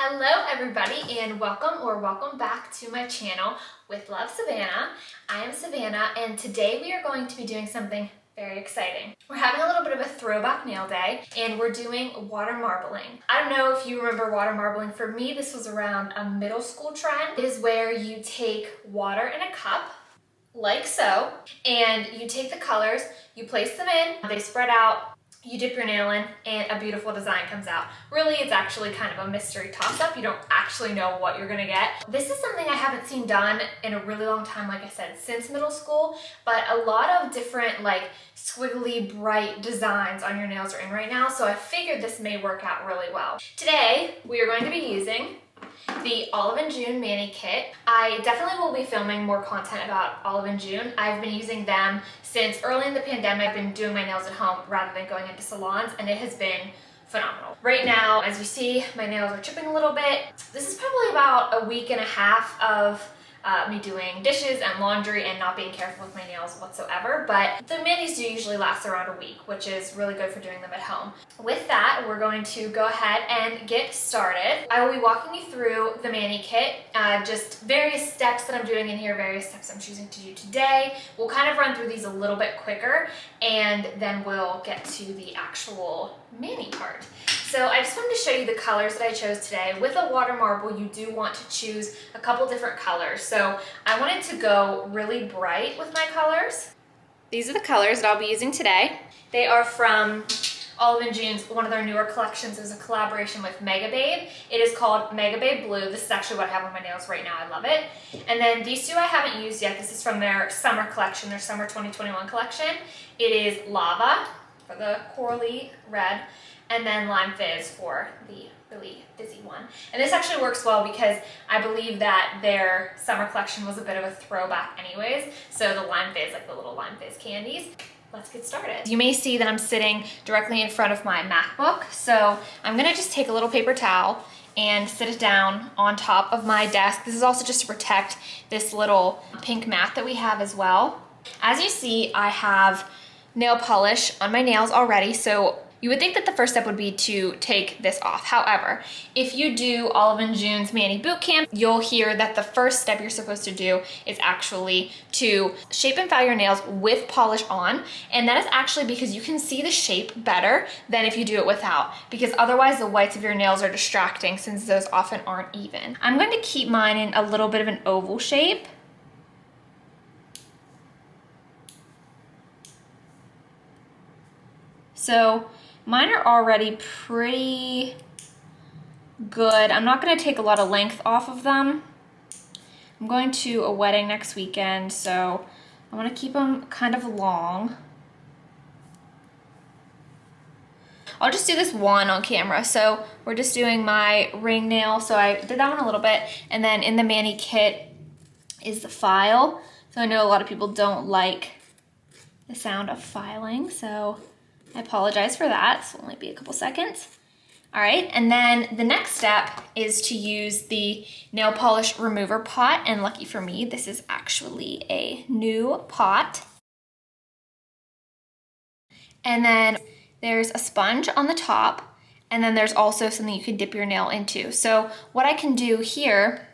Hello everybody and welcome back to my channel with Love Savannah. I am Savannah and today we are going to be doing something very exciting. We're having a little bit of a throwback nail day and we're doing water marbling. I don't know if you remember water marbling. For me, this was around a middle school trend. It is where you take water in a cup like so, and you take the colors, you place them in, they spread out, you dip your nail in, and a beautiful design comes out. Really, it's actually kind of a mystery toss-up. You don't actually know what you're gonna get. This is something I haven't seen done in a really long time, like I said, since middle school, but a lot of different like squiggly bright designs on your nails are in right now, so I figured this may work out really well. Today, we are going to be using the Olive and June Mani Kit. I definitely will be filming more content about Olive and June. I've been using them since early in the pandemic. I've been doing my nails at home rather than going into salons, and it has been phenomenal. Right now, as you see, my nails are chipping a little bit. This is probably about a week and a half of me doing dishes and laundry and not being careful with my nails whatsoever, but the manis do usually last around a week, which is really good for doing them at home. With that, we're going to go ahead and get started. I will be walking you through the Mani Kit, just various steps that I'm doing in here, various steps I'm choosing to do today. We'll kind of run through these a little bit quicker, and then we'll get to the actual Mani part. So I just wanted to show you the colors that I chose today. With a water marble, you do want to choose a couple different colors. So I wanted to go really bright with my colors. These are the colors that I'll be using today. They are from Olive and June's, one of their newer collections. It was a collaboration with Megababe. It is called Megababe Blue. This is actually what I have on my nails right now. I love it. And then these two I haven't used yet. This is from their summer collection, their summer 2021 collection. It is Lava for the corally red, and then Lime Fizz for the really fizzy one. And this actually works well because I believe that their summer collection was a bit of a throwback anyways. So the Lime Fizz, like the little Lime Fizz candies. Let's get started. You may see that I'm sitting directly in front of my MacBook. So I'm gonna just take a little paper towel and sit it down on top of my desk. This is also just to protect this little pink mat that we have as well. As you see, I have nail polish on my nails already, so you would think that the first step would be to take this off. However, if you do Olive and June's Mani Bootcamp, you'll hear that the first step you're supposed to do is actually to shape and file your nails with polish on. And that is actually because you can see the shape better than if you do it without, because otherwise the whites of your nails are distracting since those often aren't even. I'm going to keep mine in a little bit of an oval shape. So mine are already pretty good. I'm not going to take a lot of length off of them. I'm going to a wedding next weekend, so I want to keep them kind of long. I'll just do this one on camera. So we're just doing my ring nail. So I did that one a little bit. And then in the Mani Kit is the file. So I know a lot of people don't like the sound of filing, so I apologize for that. This will only be a couple seconds. All right, and then the next step is to use the nail polish remover pot, and lucky for me, this is actually a new pot. And then there's a sponge on the top, and then there's also something you can dip your nail into. So what I can do here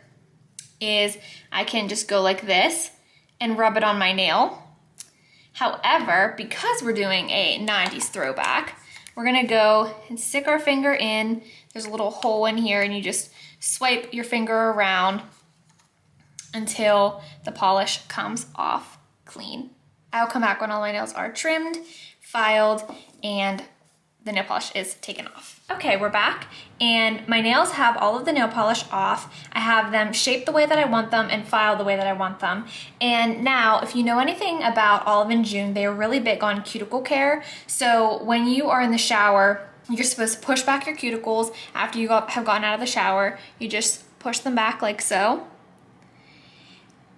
is I can just go like this and rub it on my nail. However, because we're doing a 90s throwback, we're gonna go and stick our finger in. There's a little hole in here and you just swipe your finger around until the polish comes off clean. I'll come back when all my nails are trimmed, filed, and the nail polish is taken off. Okay, we're back, and my nails have all of the nail polish off. I have them shaped the way that I want them and filed the way that I want them. And now, if you know anything about Olive and June, they are really big on cuticle care. So when you are in the shower, you're supposed to push back your cuticles after you have gotten out of the shower. You just push them back like so.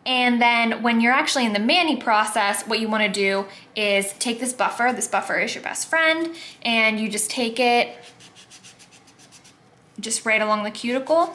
And then when you're actually in the mani process, what you want to do is take this buffer. This buffer is your best friend, and you just take it just right along the cuticle,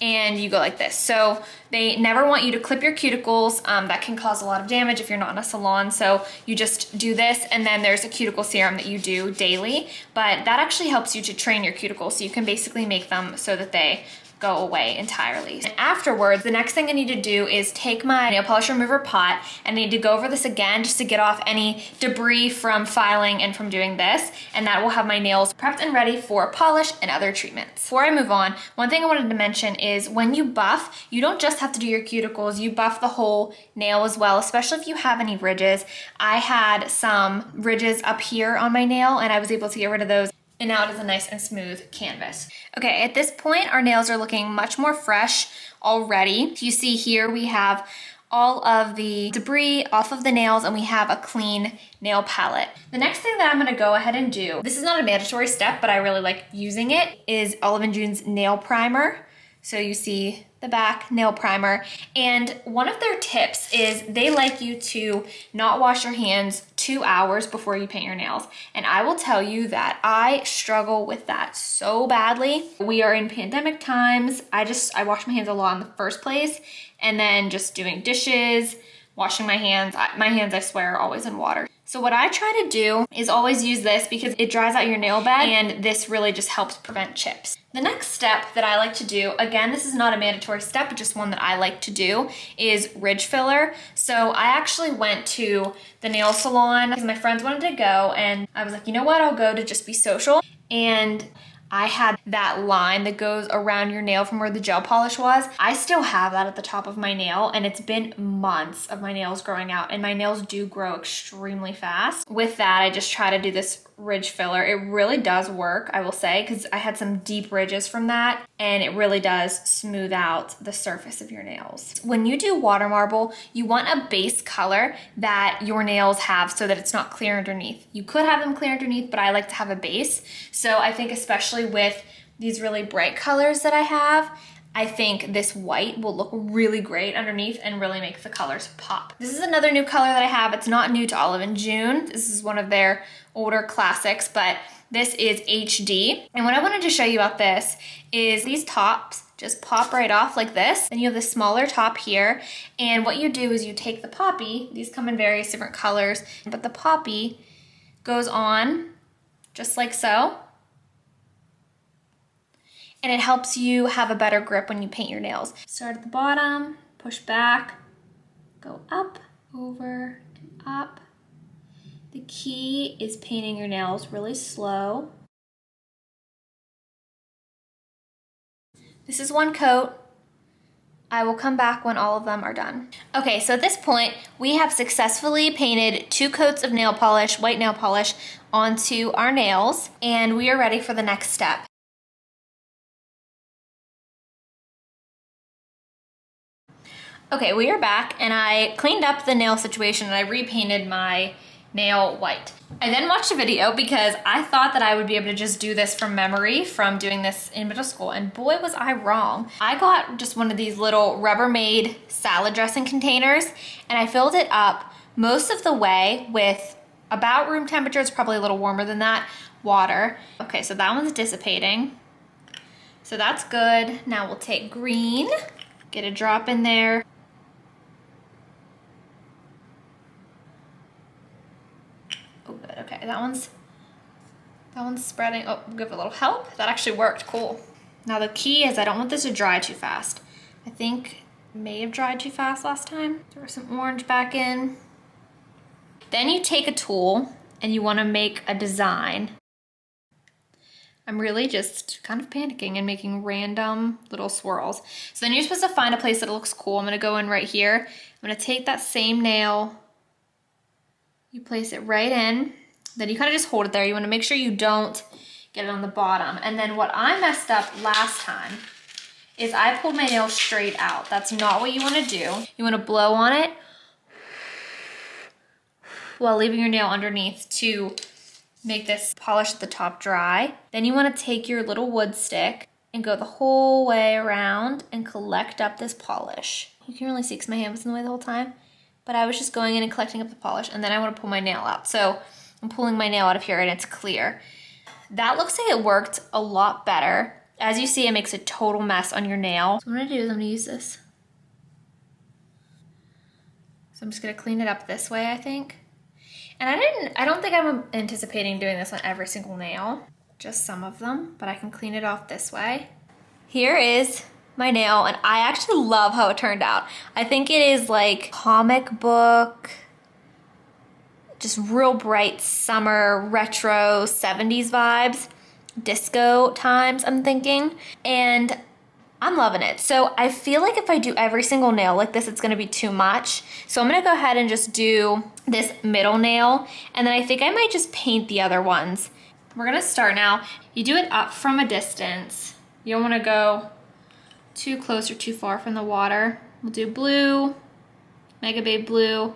and you go like this. So they never want you to clip your cuticles. That can cause a lot of damage if you're not in a salon. So you just do this, and then there's a cuticle serum that you do daily, but that actually helps you to train your cuticles. So you can basically make them so that they go away entirely. And afterwards, the next thing I need to do is take my nail polish remover pot, and I need to go over this again just to get off any debris from filing and from doing this, and that will have my nails prepped and ready for polish and other treatments. Before I move on, one thing I wanted to mention is when you buff, you don't just have to do your cuticles, you buff the whole nail as well, especially if you have any ridges. I had some ridges up here on my nail, and I was able to get rid of those, and now it is a nice and smooth canvas. Okay, at this point, our nails are looking much more fresh already. You see here we have all of the debris off of the nails, and we have a clean nail palette. The next thing that I'm gonna go ahead and do, this is not a mandatory step, but I really like using it, is Olive & June's nail primer. So you see the back nail primer, and one of their tips is they like you to not wash your hands 2 hours before you paint your nails. And I will tell you that I struggle with that so badly. We are in pandemic times. I wash my hands a lot in the first place, and then just doing dishes, washing my hands. My hands, I swear, are always in water. So what I try to do is always use this because it dries out your nail bed, and this really just helps prevent chips. The next step that I like to do, again, this is not a mandatory step, but just one that I like to do, is ridge filler. So I actually went to the nail salon because my friends wanted to go, and I was like, you know what, I'll go to just be social. And I had that line that goes around your nail from where the gel polish was. I still have that at the top of my nail, and it's been months of my nails growing out, and my nails do grow extremely fast. With that, I just try to do this ridge filler. It really does work, I will say, because I had some deep ridges from that, and it really does smooth out the surface of your nails. When you do water marble, you want a base color that your nails have so that it's not clear underneath. You could have them clear underneath, but I like to have a base. So I think especially with these really bright colors that I have, I think this white will look really great underneath and really make the colors pop. This is another new color that I have. It's not new to Olive & June. This is one of their older classics, but this is HD. And what I wanted to show you about this is these tops just pop right off like this. Then you have this smaller top here. And what you do is you take the poppy, these come in various different colors, but the poppy goes on just like so. And it helps you have a better grip when you paint your nails. Start at the bottom, push back, go up, over, and up. The key is painting your nails really slow. This is one coat. I will come back when all of them are done. Okay, so at this point, we have successfully painted 2 coats of nail polish, white nail polish, onto our nails, and we are ready for the next step. Okay, we are back, and I cleaned up the nail situation and I repainted my nail white. I then watched a video because I thought that I would be able to just do this from memory from doing this in middle school, and boy was I wrong. I got just one of these little Rubbermaid salad dressing containers, and I filled it up most of the way with about room temperature, it's probably a little warmer than that, water. Okay, so that one's dissipating. So that's good. Now we'll take green, get a drop in there. Oh, good, okay, that one's spreading. Oh, give it a little help. That actually worked, cool. Now the key is I don't want this to dry too fast. I think it may have dried too fast last time. Throw some orange back in. Then you take a tool and you wanna make a design. I'm really just kind of panicking and making random little swirls. So then you're supposed to find a place that looks cool. I'm gonna go in right here. I'm gonna take that same nail, you place it right in, then you kind of just hold it there. You wanna make sure you don't get it on the bottom. And then what I messed up last time is I pulled my nail straight out. That's not what you wanna do. You wanna blow on it while leaving your nail underneath to make this polish at the top dry. Then you wanna take your little wood stick and go the whole way around and collect up this polish. You can really see because my hand was in the way the whole time, but I was just going in and collecting up the polish, and then I wanna pull my nail out. So I'm pulling my nail out of here and it's clear. That looks like it worked a lot better. As you see, it makes a total mess on your nail. So what I'm gonna do is I'm gonna use this. So I'm just gonna clean it up this way, I think. And I don't think I'm anticipating doing this on every single nail, just some of them, but I can clean it off this way. Here is my nail, and I actually love how it turned out. I think it is like comic book, just real bright summer retro 70s vibes, disco times I'm thinking, and I'm loving it. So I feel like if I do every single nail like this, it's gonna be too much. So I'm gonna go ahead and just do this middle nail, and then I think I might just paint the other ones. We're gonna start now. You do it up from a distance. You don't wanna go too close or too far from the water. We'll do blue, Megababe Blue,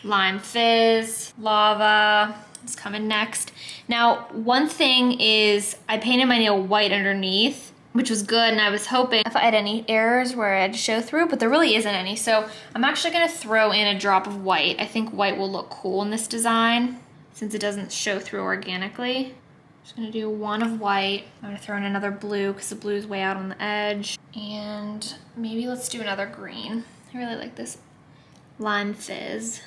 Lime Fizz, Lava is coming next. Now, one thing is I painted my nail white underneath, which was good, and I was hoping if I had any errors where I had to show through, but there really isn't any. So I'm actually gonna throw in a drop of white. I think white will look cool in this design since it doesn't show through organically. Just gonna do one of white. I'm gonna throw in another blue because the blue is way out on the edge. And maybe let's do another green. I really like this Lime Fizz.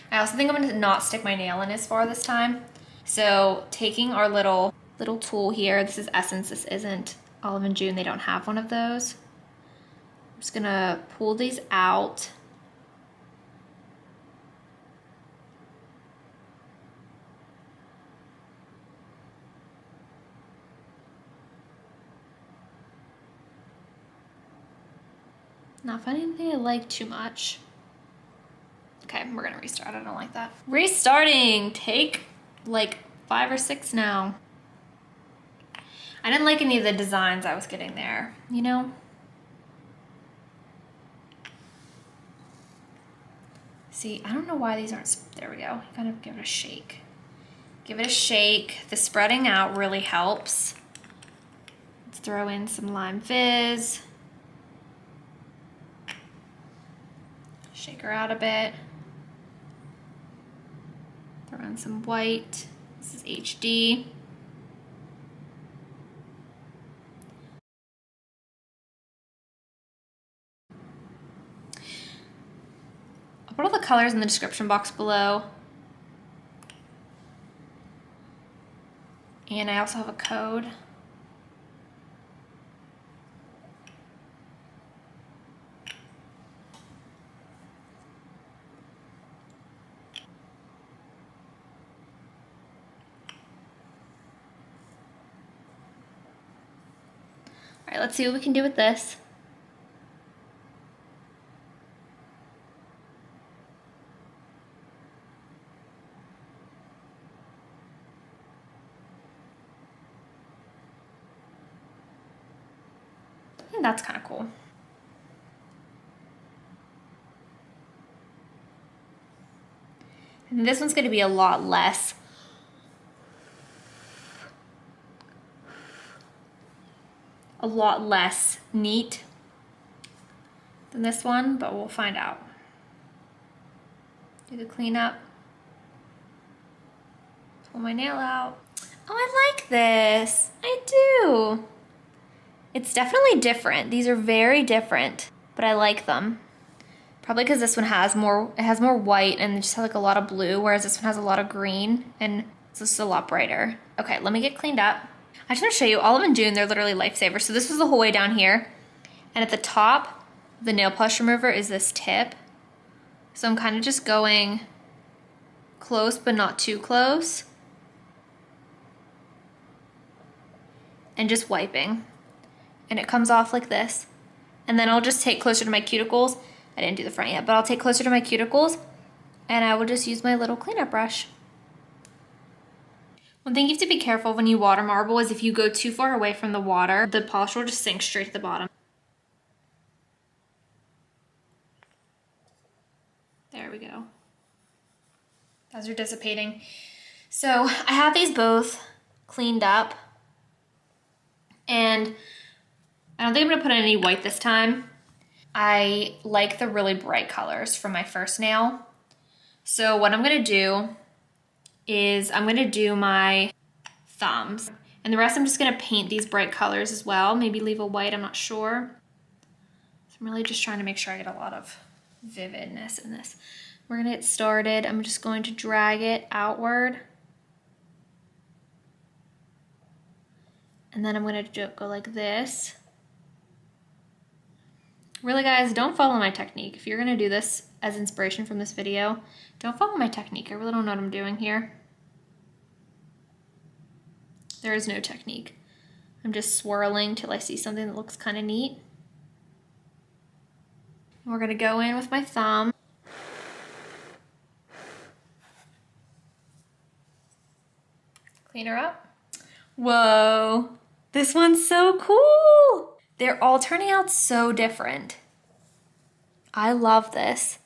I also think I'm gonna not stick my nail in as far this time. So taking our little tool here, this is Essence, this isn't Olive and June, they don't have one of those. I'm just gonna pull these out. Not finding anything I like too much. Okay, we're gonna restart, I don't like that. Restarting, take like 5 or 6 now. I didn't like any of the designs I was getting there, you know? See, I don't know why these aren't, there we go. Kind of give it a shake. Give it a shake. The spreading out really helps. Let's throw in some Lime Fizz. Shake her out a bit. Throw in some white. This is HD. I'll put all the colors in the description box below. And I also have a code. All right, let's see what we can do with this. I think that's kind of cool. And this one's going to be a lot less neat than this one, but we'll find out. Do the cleanup. Pull my nail out. Oh, I like this. I do. It's definitely different. These are very different, but I like them. Probably because this one has more, it has more white and it just has like a lot of blue, whereas this one has a lot of green and it's just a lot brighter. Okay, let me get cleaned up. I just want to show you, Olive and June, they're literally lifesavers. So this was the whole way down here. And at the top, the nail polish remover is this tip. So I'm kind of just going close, but not too close. And just wiping. And it comes off like this. And then I'll just take closer to my cuticles. I didn't do the front yet, but I'll take closer to my cuticles and I will just use my little cleanup brush. One thing you have to be careful when you water marble is if you go too far away from the water, the polish will just sink straight to the bottom. There we go. Those are dissipating. So I have these both cleaned up and I don't think I'm gonna put in any white this time. I like the really bright colors from my first nail. So what I'm gonna do is I'm gonna do my thumbs. And the rest I'm just gonna paint these bright colors as well. Maybe leave a white, I'm not sure. So I'm really just trying to make sure I get a lot of vividness in this. We're gonna get started. I'm just going to drag it outward. And then I'm gonna go like this. Really guys, don't follow my technique. If you're gonna do this as inspiration from this video, don't follow my technique. I really don't know what I'm doing here. There is no technique. I'm just swirling till I see something that looks kind of neat. We're gonna go in with my thumb. Clean her up. Whoa, this one's so cool. They're all turning out so different. I love this.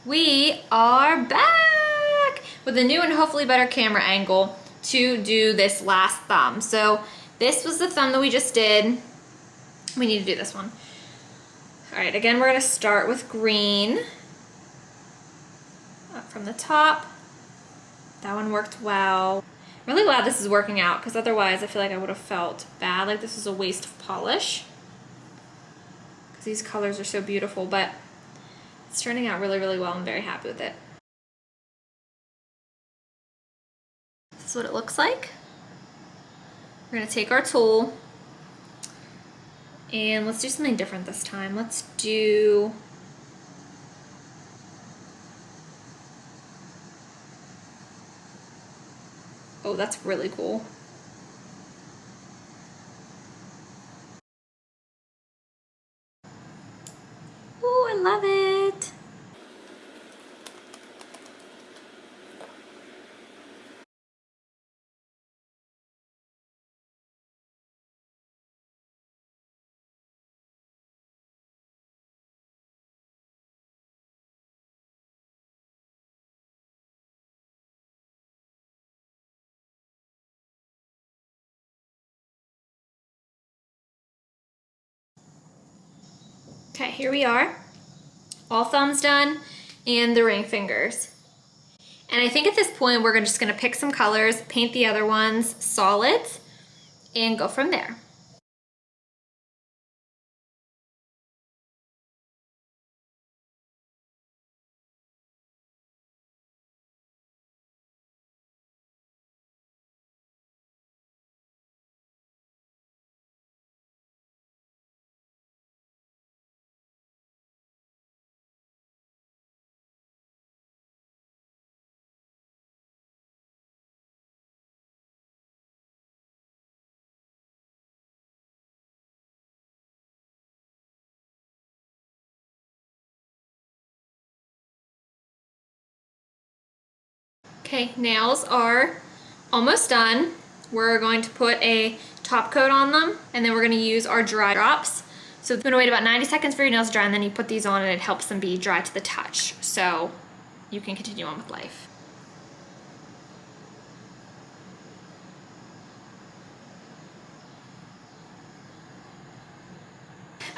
We are back with a new and hopefully better camera angle to do this last thumb. So this was the thumb that we just did. We need to do this one. All right, again, we're gonna start with green. Up from the top. That one worked well. I'm really glad this is working out because otherwise I feel like I would have felt bad, like this is a waste of polish. Because these colors are so beautiful, but it's turning out really, really well. I'm very happy with it. This is what it looks like. We're gonna take our tool and let's do something different this time. Let's do oh, that's really cool. Oh, I love it. Okay, here we are. All thumbs done and the ring fingers. And I think at this point we're just gonna pick some colors, paint the other ones solids, and go from there. Okay, nails are almost done. We're going to put a top coat on them and then we're gonna use our dry drops. So it's gonna wait about 90 seconds for your nails to dry and then you put these on and it helps them be dry to the touch. So you can continue on with life.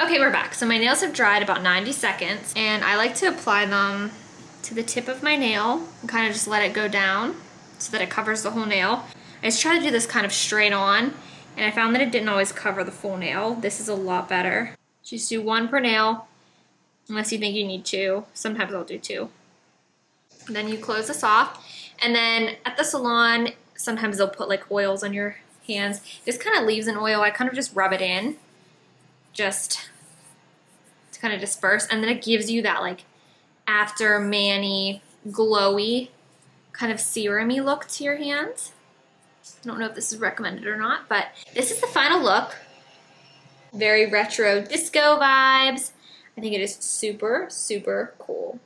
Okay, we're back. So my nails have dried about 90 seconds and I like to apply them to the tip of my nail and kind of just let it go down so that it covers the whole nail. I just try to do this kind of straight on and I found that it didn't always cover the full nail. This is a lot better. Just do one per nail unless you think you need two. Sometimes I'll do two. And then you close this off and then at the salon sometimes they'll put like oils on your hands. This kind of leaves an oil. I kind of just rub it in just to kind of disperse and then it gives you that like after mani glowy kind of serum-y look to your hands. I don't know if this is recommended or not, but this is the final look. Very retro disco vibes. I think it is super, super cool.